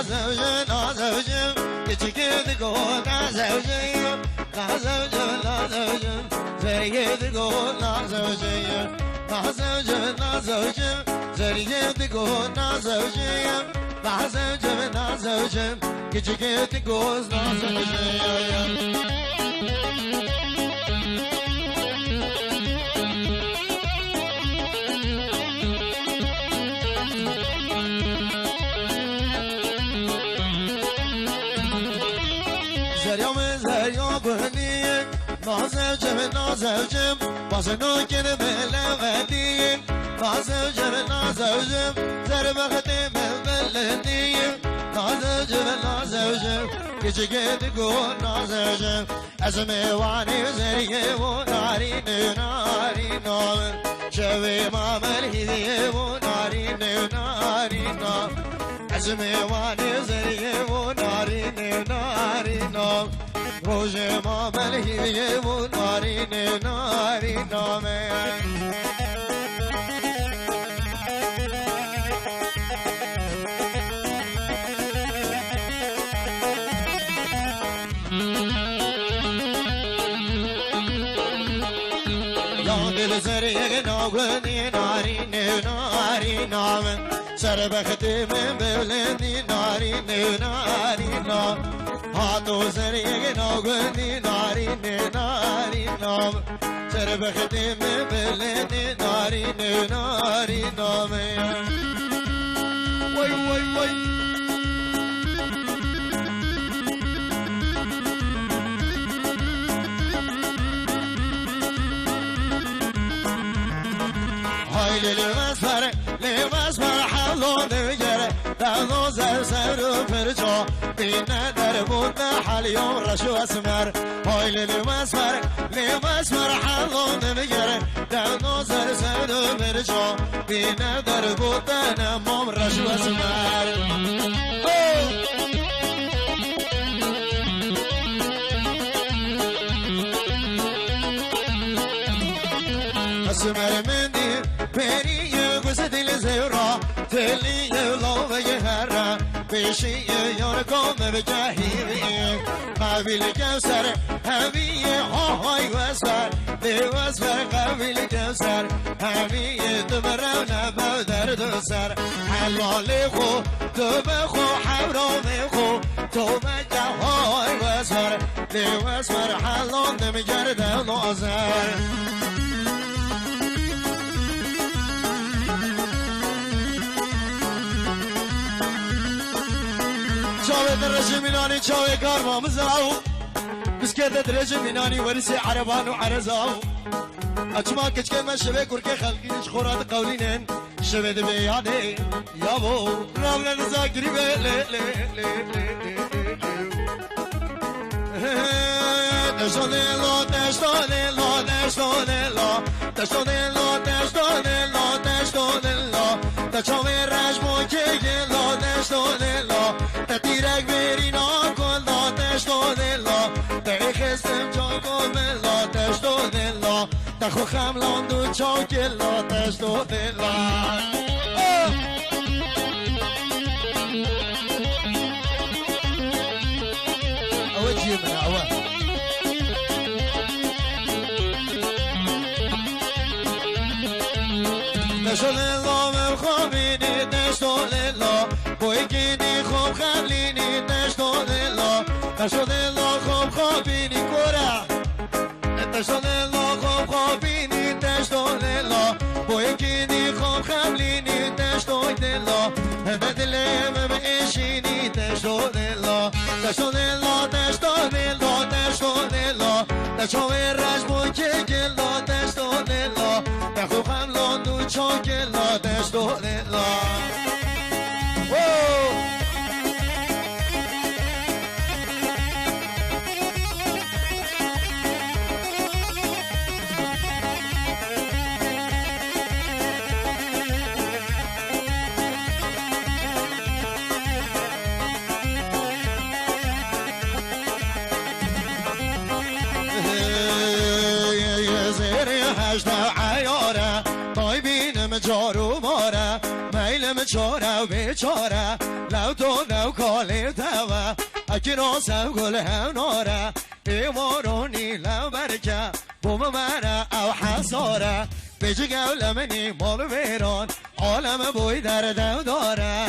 نازوجم نازوجم کچکت گل نازوجم نازوجم نازوجم زریت گل نازوجم نازوجم نازوجم زریت گل نازوجم نازوجم نازوجم کچکت گل نازوجم نازوجم نازوجم باز نوکن ملودیم نازوجم نازوجم زر بخت ملودیم نازوجم نازوجم کچکت گل نازوجم از میوانی زریه و ناری ناری نام شوی مامل هیه و ناری ناری نام از میوانی زریه و ناری ناری نام روز ما ملهیه و نارین ناری نامه یا دل زریه ناگنی نارین ناری نامه سر بختی من بلندی نارین ناری نام هاتو زریه ناگنی نارین ناری نام سر بختی من بلندی نارین ناری نامه وای وای وای های لباس بر حلو نگره دانو زر سر و پرجا بینه در بود حلیوم رشو اسمر های لباس بر حلو نگره دانو زر سر و پرجا بینه در بود نمام رشو اسمر اسمر مندی بری گوزه دل زورا دلی لوه هر بیشی یار کام بجاهی قابل کوثر همی های وسر دیوسر قابل کوثر همی دبرو نبا در دو سر حلال خو تو بخو حرام خو تو مجه های وسر دیوسر حلال نمیگرد نازر چاوه درجه مینانی چاوه کارما مزاو بسکت درجه مینانی ورسی عربان و عرزاو اجما کچکه من شبه کرکه خلقینش خوراد قولینن شبه ده بیانه یابو رامل نزاکری به لی لی لی دشتونیلو دشتونیلو دشتونیلو دشتونیلو دشتونیلو دشتونیلو دچاوه رجمو که گلو دشتونیلو تیرک بری ناکن لا دشتونیلو تخستم چاکو ملا دشتونیلو تخو خملان دو چاکلا دشتونیلو اوجي من عوام دشتون الله مخابینی دشتون الله بویگینی خوب خبلینی دشتون الله دشتون الله خوب خوابینی کورا دشتون الله خوب خوابینی دشتون الله بویگینی خوب خبلینی دشتون الله بدلیم بشینی دشتون الله دشتون الله دشتون الله دشتون الله دشوی رجمو که گلا دشتون الله دخو خملان دو چاکلا دشتون الله جارو ماره میلم چاره و بیچاره لو تو نو کالی توا اکنو سو گل هم ناره ایمارونی لو برکه بوم منه او حساره بجی گولمنی مال ویران عالم بوی در دو داره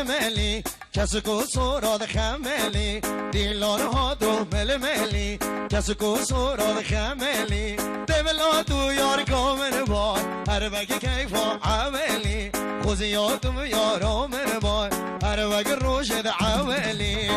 ملی کسی کو سوراد خملی دیلان ها دو ملی کسی کو سوراد خملی دولا تو یار کامن بای هر وقت کیفا عملی خوزی یادم یارامن بای هر وقت روشد عملی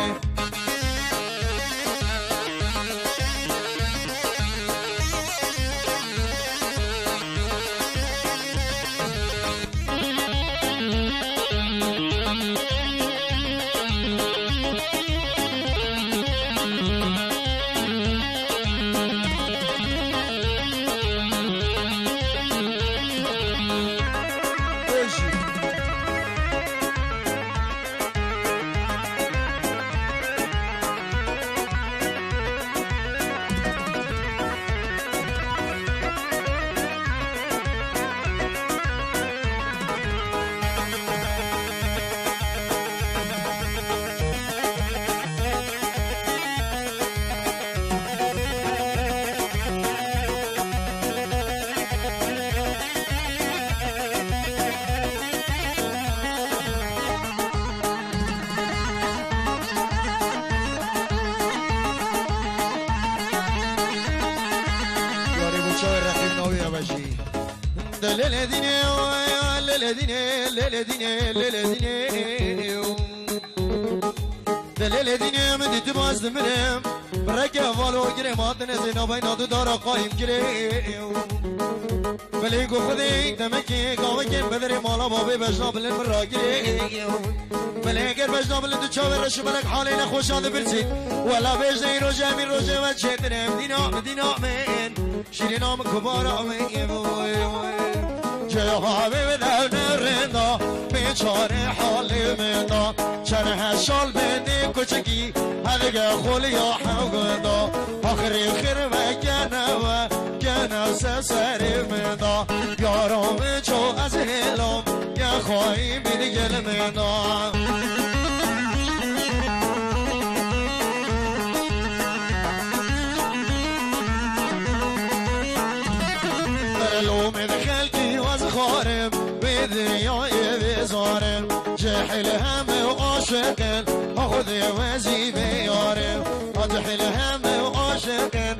دلدینه من دیت باز دمرم برکه والو گرم آتن زینا بینا دو دارا قایم گرم ولی گو خودی دمکی گاوه کن بدری مالا بابی بجنا بلن من را گرم ولی اگر بجنا بلن دو چاوه رشو بلک حالی نخوش آده برسید ولا بجنه رو جمعی رو جمعه چه درم دینا من شیرین آم کبارا من چه حاوی بدون رندا بیچاره حالی مندا چنه هشال بینی کچکی هدگه خولی یا حوگندا آخری خیر و گنه سسری مندا یارم چو از هلام یا خواهی بیلی گل مندا خارم بدنیای بزارم جحل همه و عاشقن خود وزی بیارم جحل همه و عاشقن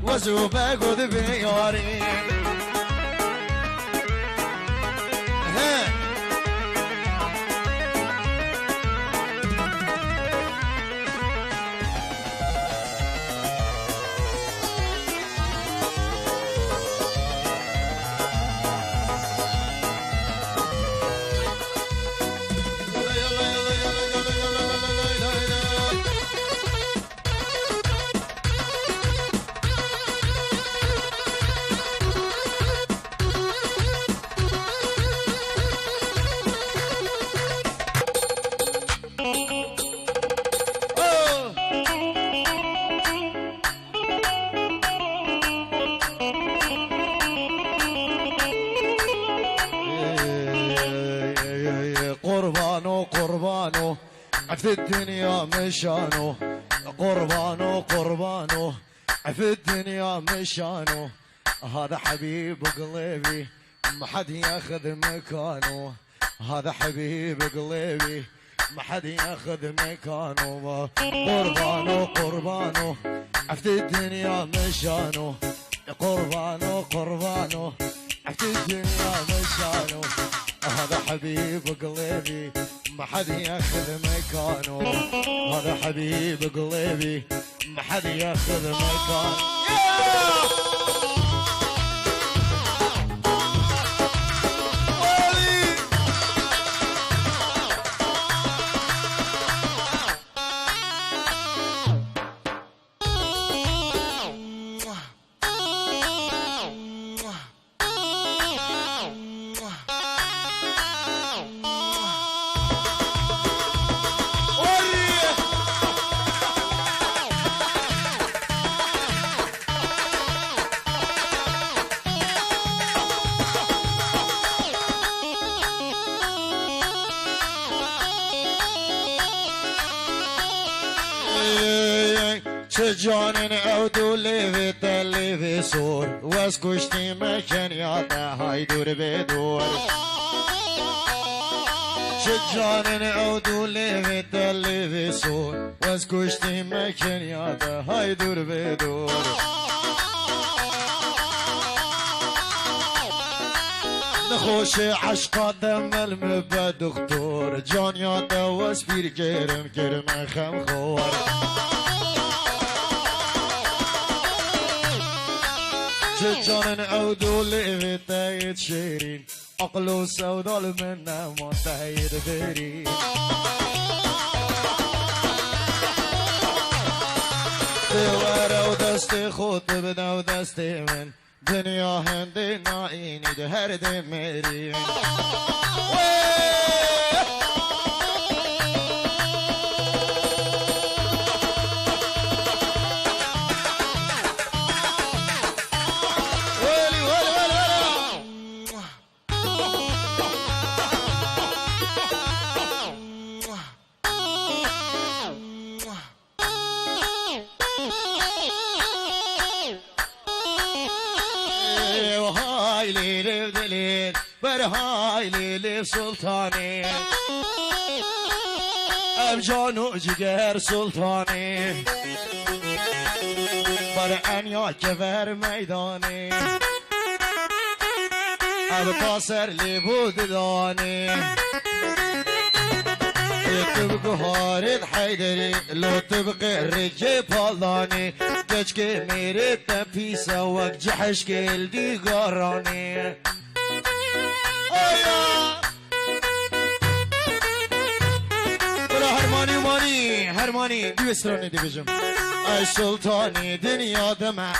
وزو بگود بیارم قربانو في الدنيا مشانو قربانو في الدنيا مشانو هذا حبيب قلبي ما حد ياخذ مكانه هذا حبيب قلبي ما حد ياخذ مكانه قربانو في الدنيا مشانو قربانو في الدنيا مشانو هذا حبيب قلبي ما حد ياخذ مكانه هذا حبيب قلبي ما حد ياخذ مكانه جانن او دو لیوی تلیوی سور وز کشتی مکن یاده های دور به دور جانن او دو لیوی تلیوی سور وز کشتی مکن یاده های دور به دور نخوش عشقا دمل مبه دکتور جان یاده وز پیر گرم خم خور جانن او دولی تاید شیرین عقل و سودال من نما تاید برین دوار و دست خود ببن و دست من دنیا هنده ناینی ده هر ده مرین برهای لیلی سلطانی اب جانو جگر سلطانی بر انیا کفر میدانی اب قاصر لی بود دانی تبقى هارد حيدري لو تبقى رجي بالاني تشكي ميري تبيسا وجحش كل دي قراني هرمانی دو استرانی دیویژن ای سلطانی دنیا دمع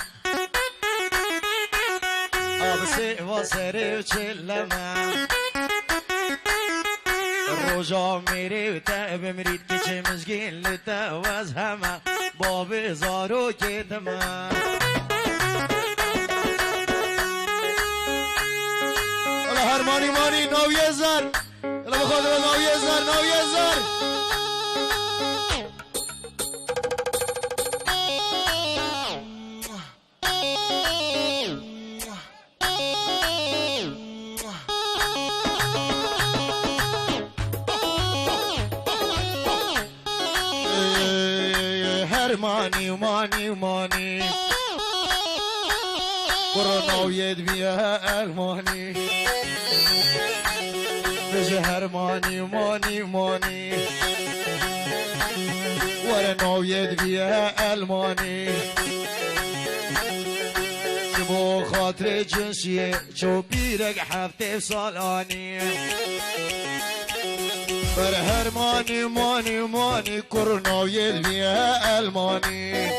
آب سیوا سری و چلمه روژا میری و تب مرید که چه مزگین لطه و از همه باب زارو که دمه هرمانی نوی زر بخواد نوی زر مانی کروناویت بیا المانی بجه هرمانی مانی ورناویت بیا المانی با خاطر جنسیه چو بیرگ هفته سالانی بر هرمانی کروناویت بیا المانی